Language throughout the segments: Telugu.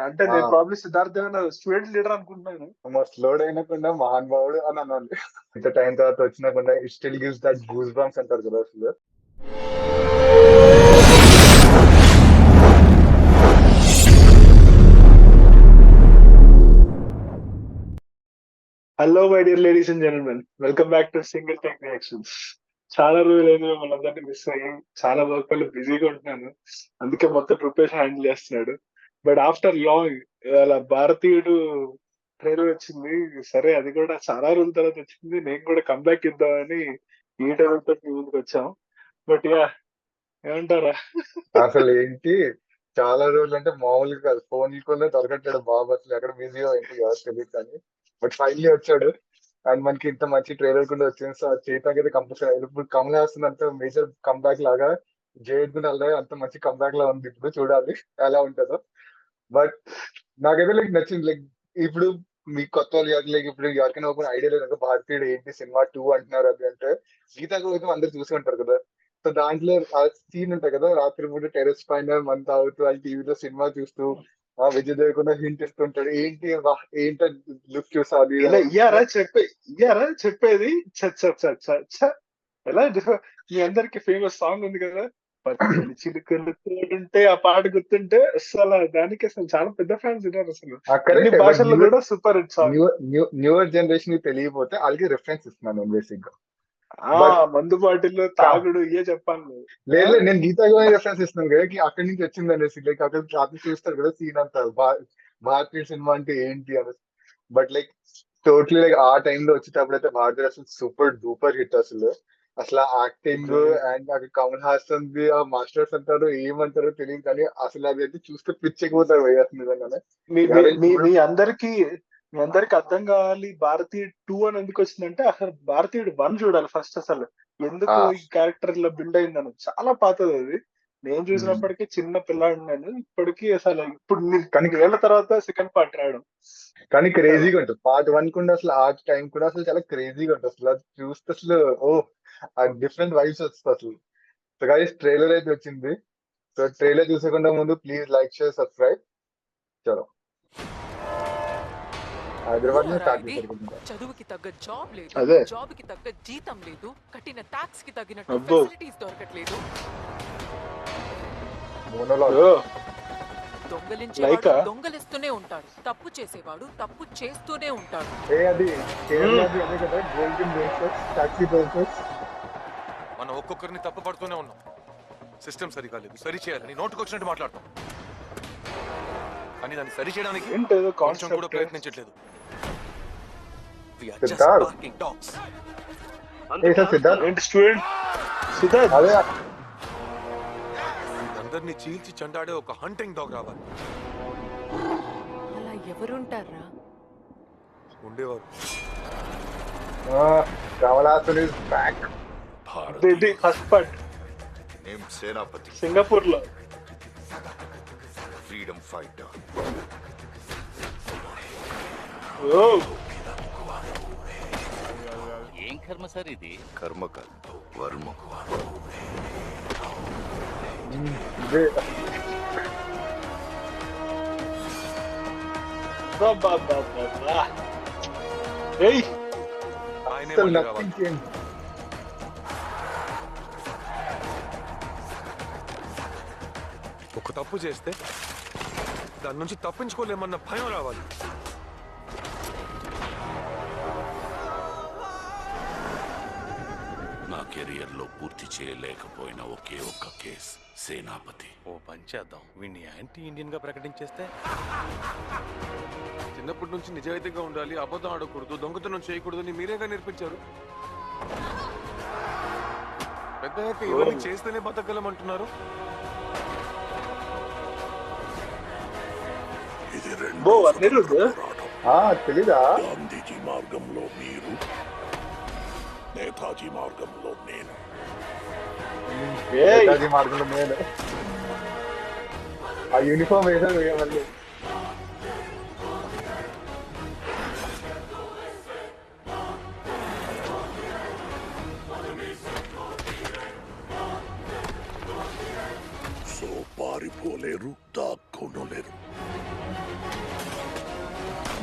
అంటే ఆ, నేను ప్రాబ్లీ సిద్ధార్థ్ స్టూడెంట్ లీడర్ అనుకుంటున్నాను. స్లోడ్ అయినకుండా మహానుభావుడు అని అనాలి. ఇంత టైం తర్వాత వచ్చినకుండా it still gives that goose bumps అంటారు కదా అసలు. Hello my dear ladies and gentlemen, welcome back to single take reactions. చాలా రోజులైంది మిమ్మల్ని అందరినీ మిస్ అయ్యి, చాలా వర్క్ వల్ల బిజీగా ఉంటున్నాను. అందుకే మొత్తం ప్రిపరేషన్ హ్యాండిల్ చేస్తున్నాడు. బట్ ఆఫ్టర్ లాంగ్ ఇవాళ భారతీయుడు ట్రైలర్ వచ్చింది. సరే, అది కూడా చాలా రోజుల తర్వాత వచ్చింది. నేను కూడా కంబ్యాక్ ఇద్దామని ఈ ట్రైలర్ తో మీ ముందుకు వచ్చాం. బట్ యా, ఏమంటారా? అసలు ఏంటి, చాలా రోజులు అంటే మామూలుగా కాదు, ఫోన్ కూడా దొరకట్లేడు బాబు, అసలు ఎక్కడ బిజీగా ఏంటి ఎవరు తెలియదు కానీ. బట్ ఫైనలీ వచ్చాడు. అండ్ మనకి ఇంత మంచి ట్రైలర్ కూడా వచ్చింది. సో అది చేయడానికి అయితే కంపల్సరీ. ఇప్పుడు కమల్ హాసన్ అంత మేజర్ కంబ్యాక్ లాగా జేడ్ కూడా అలాగే అంత మంచి కంబ్యాక్ లా ఉంది. ఇప్పుడు చూడాలి ఎలా ఉంటుందో. బట్ నాకైతే లైక్ నచ్చింది. లైక్ ఇప్పుడు మీ కొత్త వాళ్ళు లైక్ ఇప్పుడు ఎవరికైనా ఒక ఐడియా లేదు, భారతీయుడు ఏంటి సినిమా 2 అంటున్నారు అది అంటే, గీతా గోవిందం అందరు చూసి ఉంటారు కదా. సో దాంట్లో ఆ సీన్ ఉంటాయి కదా, రాత్రి పూట టెరెస్ పైన మన తాగుతూ వాళ్ళు టీవీలో సినిమా చూస్తూ ఆ విజయ్ దేవరకొండ హింట్ ఇస్తుంటాడు, ఏంటి ఏంటి లుక్ చూసా అది ఇది ఇలా అని. ఇయ్యారా చెప్పేది. ఛ ఛ ఛ ఛ ఛ. ఎలా మీ అందరికి ఫేమస్ సాంగ్ ఉంది కదా, పచ్చని చిలుకలు తోడుంటే, ఆ పాట గుర్తుంటే అసలు దానికి అసలు చాలా పెద్ద ఫ్యాన్స్ ఉన్నారు అసలు. అన్ని కరెక్ట్. బట్ భాషల్లో కూడా super hit song. Newer generation కి తెలియకపోతే వాళ్ళకి రిఫరెన్స్ ఇస్తున్నాను నేను బేసిక్ గా. ఆ బట్ మందు బాటిల్లో తాగుడు ఇయే చెప్పాను. లేదు, నేను గీతా గోవిందం రిఫరెన్స్ ఇస్తున్నాను కదా, అక్కడి నుంచి వచ్చింది అనేసి. లైక్ అక్కడ రాత్రి చూస్తారు కదా సీన్ అంతా, భారతీయ సినిమా అంటే ఏంటి అనేసి. బట్ లైక్ టోటలీ లైక్ ఆ టైంలో వచ్చేటప్పుడు అయితే భారతీయ అసలు సూపర్ డూపర్ హిట్ అసలు. అసలు యాక్టింగ్ అండ్ అక్కడ కమల్ హాసన్ ది ఆ మాస్టర్స్ అంటారు ఏమంటారో తెలియదు కానీ అసలు అది అయితే చూస్తే పిచ్చెక్కిపోతారు భయ్య అసలు నిజంగానే. మీ అందరికి అర్థం కావాలి భారతీయుడు 2 అని ఎందుకు వచ్చిందంటే, అసలు భారతీయుడు 1 చూడాలి ఫస్ట్. అసలు ఎందుకు ఈ క్యారెక్టర్ ఇలా బిల్డ్ అయిందని చాలా పాతది అది. నేను చూసినప్పటికీ చిన్న పిల్లాడు నేను. ఇప్పటికీ అసలు ఇప్పుడు కొన్ని ఏళ్ల తర్వాత సెకండ్ పార్ట్ రావడం కానీ క్రేజీగా ఉంటుంది. పార్ట్ 1 కూడా అసలు ఆ టైం కూడా అసలు చాలా క్రేజీగా ఉంటుంది. అసలు అది చూస్తే అసలు ఓ ఆ డిఫరెంట్ వైబ్స్ వస్తుంది అసలు. సో గైస్ ట్రైలర్ అయితే వచ్చింది. సో ట్రైలర్ చూసకుండా ముందు ప్లీజ్ లైక్ షేర్ సబ్స్క్రైబ్. చలో హైదరాబాద్ లో స్టార్ట్ చేశారు. చదువుకి తగ్గ జాబ్ లేదు, అదే. జాబ్ కి తగ్గ జీతం లేదు, కట్టిన ట్యాక్స్ కి తగినట్టు అబ్బో. ఫెసిలిటీస్ దొరకట్లేదు. మోనోలాగ్. దొంగలించేవాడు లైకా? దొంగలిస్తూనే ఉంటాడు, తప్పు చేసేవాడు తప్పు చేస్తూనే ఉంటాడు. అది కేరళది అదే కదా, గోల్డెన్ రేసెస్, టాక్సీ రేసెస్. మనం ఒక్కొక్కరిని తప్పు పడుతూనే ఉన్నాం. సిస్టమ్ సరిగా లేదు, సరి చేయాలని నోటుకు వచ్చినట్టు మాట్లాడతాం, కానీ దాన్ని సరి చేయడానికి ఏంటో కొంచెం కూడా ప్రయత్నించట్లేదు. We are just Siddharth. barking dogs. A sir Siddharth? ఏంటి స్టూడెంట్ సిద్ధార్థ్? అదే అందరినీ చీల్చి చెండాడే ఒక హంటింగ్ డాగ్ రావాలి. అలా ఎవరుంటారా? ఉండేవారు. Kamal Haasan is back. First part name Senapati, Singapore లో. Freedom fighter. ఓ ఏం కర్మ సార్ ఇది? కర్మ కాదు, వర్మ. ఇదే ఏయ్ ఆయనే అసలు మళ్ళీ రావాలి. Nothing change. ఒక తప్పు చేస్తే దాని నుంచి తప్పించుకోలేమన్న భయం రావాలి. నా కెరియర్ లో పూర్తి చేయలేకపోయిన ఒకే ఒక్క కేస్ సేనాపతి. ఓ పని చేద్దాం, వీడిని యాంటీ ఇండియన్ గా ప్రకటించేస్తే. చిన్నప్పటి నుంచి నిజాయితీగా ఉండాలి, అబద్ధం ఆడకూడదు, దొంగతనం చేయకూడదని మీరేగా నేర్పించారు. పెద్దయ్యాక ఇవన్నీ చేస్తేనే బతకగలమంటున్నారు. ఇది బో అనిరుద్. తెలీదా? గాంధీజీ మార్గంలో మీరు, నేతాజీ మార్గంలో నేను. ఏయ్ నేతాజీ మార్గంలో నేను. ఆ యూనిఫామ్ వేసాను మళ్ళీ. సో పారిపోలేరు, దాక్కోనలేరు.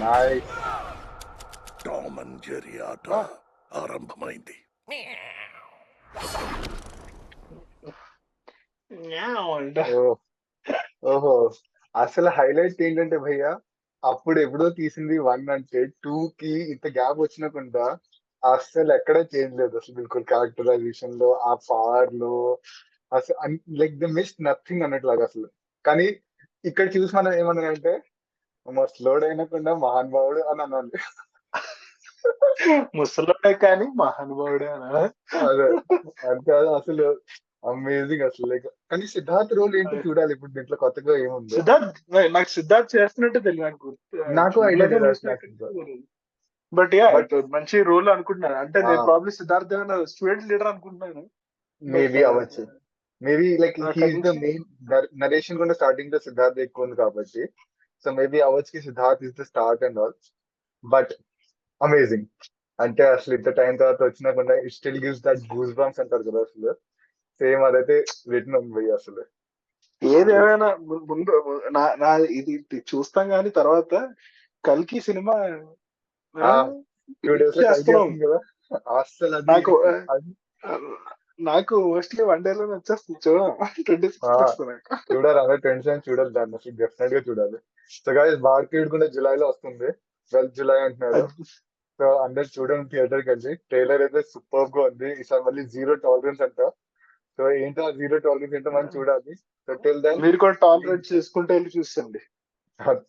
నైస్. టామ్ అండ్ జెర్రీ ఆట ఆరంభమైంది. అంట ఓహో, అసలు హైలైట్ ఏంటంటే భయ్య, అప్పుడు ఎప్పుడో తీసింది 1 అంటే 2 కి ఇంత గ్యాప్ వచ్చినకుండా అసలు ఎక్కడ చేంజ్ లేదు అసలు, బిల్కుల్ క్యారెక్టరైజేషన్ లో, ఆ పవర్ లో, అసలు లైక్ ద మిస్ నథింగ్ అన్నట్లాగా అసలు. కానీ ఇక్కడ చూసి మనం ఏమన్నానంటే స్లోడ్ అయినకుండా మహానుభావుడు అని అనాలి. ముసలోడే కానీ మహానుభావుడే అనా? అదే అంటే అది అసలు అమేజింగ్ అసలు. లైక్ కానీ సిద్ధార్థ్ రోల్ ఏంటో చూడాలి ఇప్పుడు దీంట్లో కొత్తగా ఏముందో. సిద్ధార్థ్ నాకు సిద్ధార్థ్ చేస్తున్నట్టే తెలియదు, నాకు నాకు ఐడియా లేదు అసలు నాకు. బట్ యా But- మంచి రోల్ అనుకుంటున్నాను. అంటే నేను ప్రాబ్లీ సిద్ధార్థ్ స్టూడెంట్ లీడర్ అనుకుంటున్నాను. మేబీ అవ్వచ్చు. మేబీ లైక్ అక్కడ హీఈస్ ద మెయిన్ నరేషన్ కూడా స్టార్టింగ్ తో సిద్ధార్థ్ ఎక్కువ ఉంది కాబట్టి, సో మేబీ అవ్వచ్చు కి Siddharth is the start and all. But amazing. అంటే అసలు ఇంత టైం తర్వాత వచ్చినా కూడా it still gives that goose bumps అంటారు కదా అసలు. సేమ్ అదైతే రిటర్న్ ఉంది అసలు. ఏదేమైనా ముందు నా ఇది చూస్తాం కానీ తర్వాత కల్కి సినిమా ఆ, 2 days లో కలిసి చేస్తున్నాం. వస్తుంది కదా అసలు. అది నాకు అది నాకు మోస్ట్లీ 1 day లోనే వచ్చేస్తుంది. చూడాలి 26 ఆ. వస్తుంది. చూడాలి, అదే 27 చూడాలి దాన్ని అసలు, డెఫినెట్ గా చూడాలి. సో గైస్, భారతీయుడు కూడా జూలైలో వస్తుంది, 12th జూలై అంటున్నాడు. సో అందరు చూడండి థియేటర్ కి వెళ్ళి. ట్రైలర్ అయితే సూపర్ గా ఉంది. ఈసారి మళ్ళీ 0 టాలరెన్స్ అంట. సో ఏంటో 0 టాలరెన్స్ ఏంటో మనం చూడాలి. సో టిల్ దెన్ మీరు కూడా టాలరేట్ చేసుకుంటే వెళ్ళి చూసండి.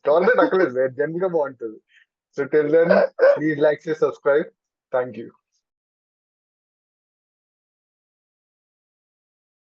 టాలరెన్స్ అక్కర్లేదు, జనరల్ గా బాగుంటుంది. So till then please like, subscribe. Thank you.